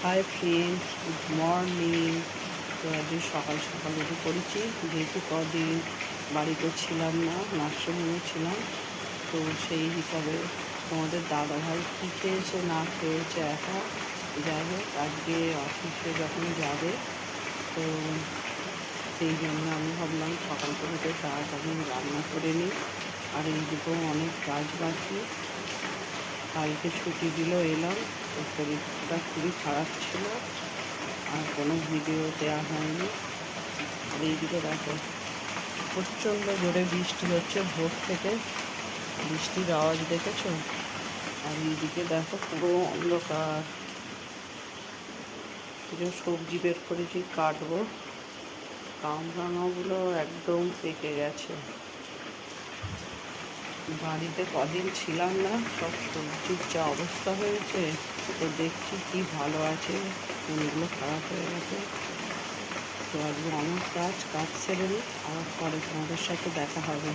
Hi friends, good morning. তো আজকে সকাল সকাল উঠে পড়েছি, যেহেতু কদিন বাড়িতে ছিলাম না, নার্সিংহোমে ছিলাম। তো সেই হিসাবে তোমাদের দাদাভাই কী খেয়েছে না খেয়েছে একা, যাই হোক আজকে অফিসে যখন যাবে, তো সেই জন্য আমি ভাবলাম সকাল করে উঠে তাড়াতাড়ি রান্না করে নিই। আর এইদিকেও অনেক কাজ বাকি। কালকে ছুটি দিল, এলাম। তো শরীরটা খুবই খারাপ ছিল, আর কোনো ভিডিও দেওয়া হয়নি। আর এইদিকে দেখো, প্রচণ্ড জোরে বৃষ্টি হচ্ছে ভোর থেকে, বৃষ্টির আওয়াজ দেখেছো? আর এইদিকে দেখো পুরো অন্ধকার। যে সবজি বের করেছি কাটবো, কামরাঙাগুলো একদম পেকে গেছে। বাড়িতে কদিন ছিলাম না, সব সবজির যা অবস্থা হয়েছে, তো দেখছি কি ভালো আছে, কোনগুলো খারাপ হয়ে গেছে। তো আজকে অনেক কাজ সেরে নিই, আর পরে তোমাদের সাথে দেখা হবে।